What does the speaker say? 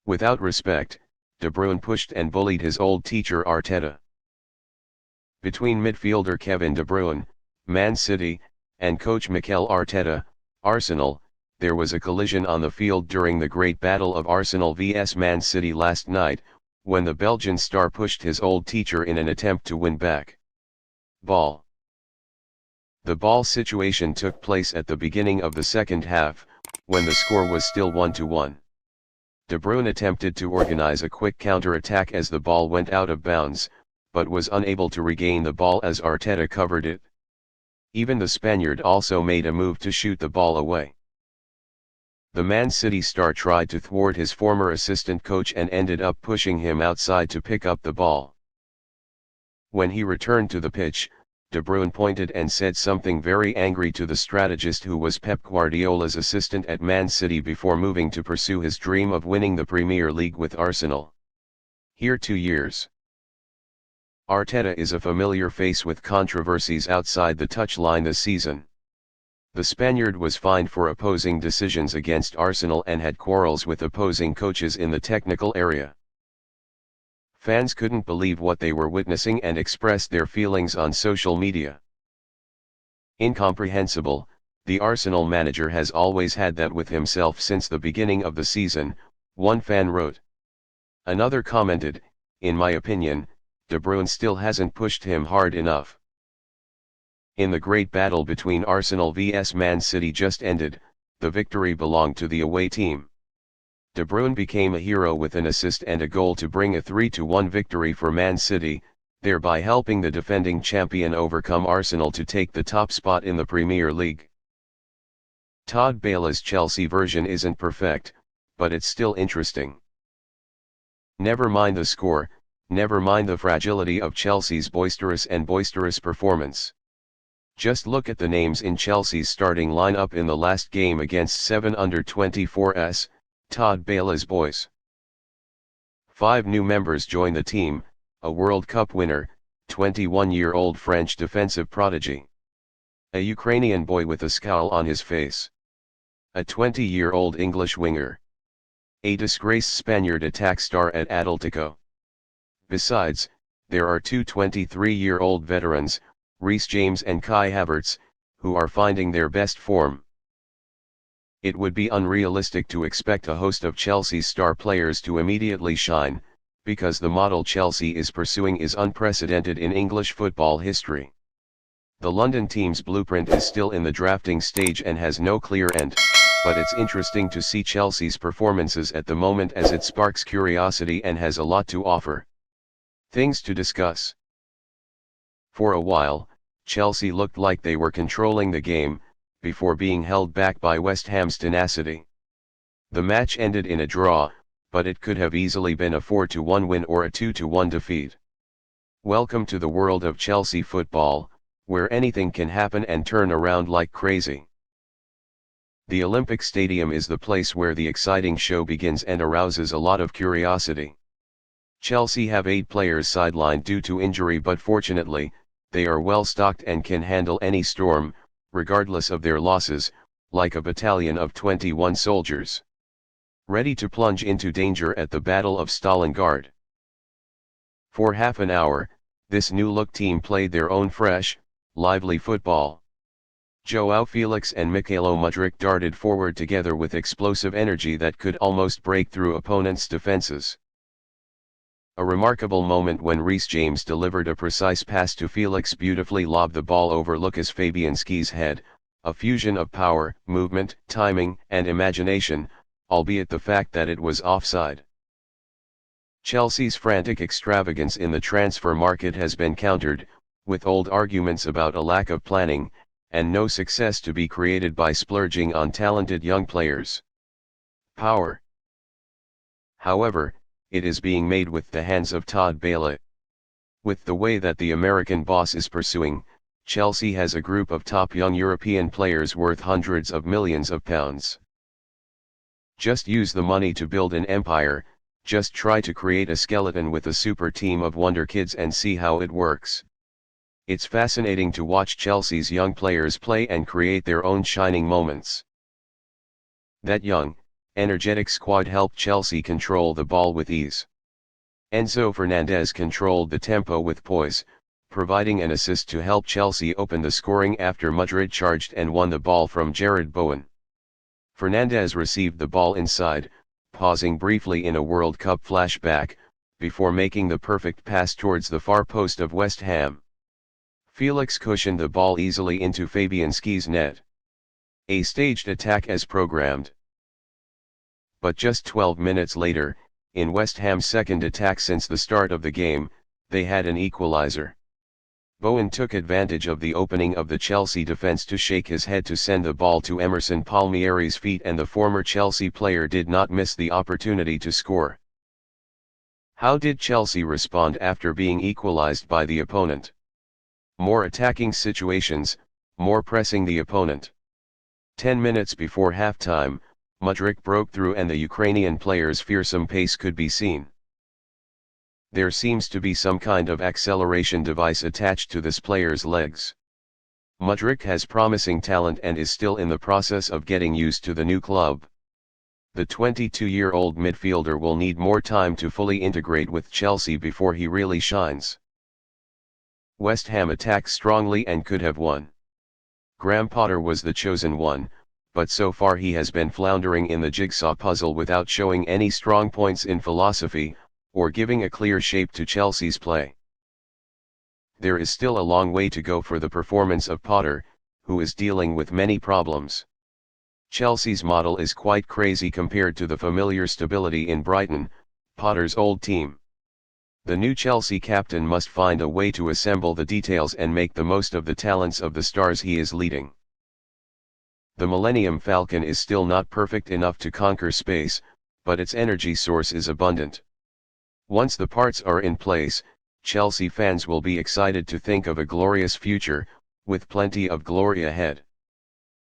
Without respect, De Bruyne pushed and bullied his old teacher Arteta. Between midfielder Kevin De Bruyne, Man City, and coach Mikel Arteta, Arsenal, there was a collision on the field during the great battle of Arsenal vs Man City last night, when the Belgian star pushed his old teacher in an attempt to win back. Ball. The ball situation took place at the beginning of the second half, when the score was still 1-1. De Bruyne attempted to organize a quick counter-attack as the ball went out of bounds, but was unable to regain the ball as Arteta covered it. Even the Spaniard also made a move to shoot the ball away. The Man City star tried to thwart his former assistant coach and ended up pushing him outside to pick up the ball. When he returned to the pitch, De Bruyne pointed and said something very angry to the strategist who was Pep Guardiola's assistant at Man City before moving to pursue his dream of winning the Premier League with Arsenal. Here 2 years. Arteta is a familiar face with controversies outside the touchline this season. The Spaniard was fined for opposing decisions against Arsenal and had quarrels with opposing coaches in the technical area. Fans couldn't believe what they were witnessing and expressed their feelings on social media. Incomprehensible, the Arsenal manager has always had that with himself since the beginning of the season, one fan wrote. Another commented, in my opinion, De Bruyne still hasn't pushed him hard enough. In the great battle between Arsenal vs Man City just ended, the victory belonged to the away team. De Bruyne became a hero with an assist and a goal to bring a 3-1 victory for Man City, thereby helping the defending champion overcome Arsenal to take the top spot in the Premier League. Todd Boehly's Chelsea version isn't perfect, but it's still interesting. Never mind the score, never mind the fragility of Chelsea's boisterous performance. Just look at the names in Chelsea's starting lineup in the last game against 7 under-24s, Todd Boehly's boys. 5 new members join the team, a World Cup winner, 21-year-old French defensive prodigy. A Ukrainian boy with a scowl on his face. A 20-year-old English winger. A disgraced Spaniard attack star at Atletico. Besides, there are 2 23-year-old veterans, Reece James and Kai Havertz, who are finding their best form. It would be unrealistic to expect a host of Chelsea's star players to immediately shine, because the model Chelsea is pursuing is unprecedented in English football history. The London team's blueprint is still in the drafting stage and has no clear end, but it's interesting to see Chelsea's performances at the moment as it sparks curiosity and has a lot to offer. Things to discuss. For a while, Chelsea looked like they were controlling the game, before being held back by West Ham's tenacity. The match ended in a draw, but it could have easily been a 4-1 win or a 2-1 defeat. Welcome to the world of Chelsea football, where anything can happen and turn around like crazy. The Olympic Stadium is the place where the exciting show begins and arouses a lot of curiosity. Chelsea have 8 players sidelined due to injury, but fortunately, they are well stocked and can handle any storm, regardless of their losses, like a battalion of 21 soldiers. Ready to plunge into danger at the Battle of Stalingrad. For half an hour, this new-look team played their own fresh, lively football. João Felix and Mykhailo Mudryk darted forward together with explosive energy that could almost break through opponents' defenses. A remarkable moment when Reece James delivered a precise pass to Felix, beautifully lobbed the ball over Lucas Fabianski's head, a fusion of power, movement, timing, and imagination, albeit the fact that it was offside. Chelsea's frantic extravagance in the transfer market has been countered, with old arguments about a lack of planning, and no success to be created by splurging on talented young players. Power. However, it is being made with the hands of Todd Boehly. With the way that the American boss is pursuing, Chelsea has a group of top young European players worth hundreds of millions of pounds. Just use the money to build an empire, just try to create a skeleton with a super team of wonder kids and see how it works. It's fascinating to watch Chelsea's young players play and create their own shining moments. That young, energetic squad helped Chelsea control the ball with ease. Enzo Fernandez controlled the tempo with poise, providing an assist to help Chelsea open the scoring after Madrid charged and won the ball from Jarrod Bowen. Fernandez received the ball inside, pausing briefly in a World Cup flashback, before making the perfect pass towards the far post of West Ham. Felix cushioned the ball easily into Fabianski's net. A staged attack as programmed. But just 12 minutes later, in West Ham's second attack since the start of the game, they had an equalizer. Bowen took advantage of the opening of the Chelsea defence to shake his head to send the ball to Emerson Palmieri's feet, and the former Chelsea player did not miss the opportunity to score. How did Chelsea respond after being equalised by the opponent? More attacking situations, more pressing the opponent. 10 minutes before halftime, Mudryk broke through and the Ukrainian player's fearsome pace could be seen. There seems to be some kind of acceleration device attached to this player's legs. Mudryk has promising talent and is still in the process of getting used to the new club. The 22-year-old midfielder will need more time to fully integrate with Chelsea before he really shines. West Ham attacked strongly and could have won. Graham Potter was the chosen one, but so far he has been floundering in the jigsaw puzzle without showing any strong points in philosophy, or giving a clear shape to Chelsea's play. There is still a long way to go for the performance of Potter, who is dealing with many problems. Chelsea's model is quite crazy compared to the familiar stability in Brighton, Potter's old team. The new Chelsea captain must find a way to assemble the details and make the most of the talents of the stars he is leading. The Millennium Falcon is still not perfect enough to conquer space, but its energy source is abundant. Once the parts are in place, Chelsea fans will be excited to think of a glorious future, with plenty of glory ahead.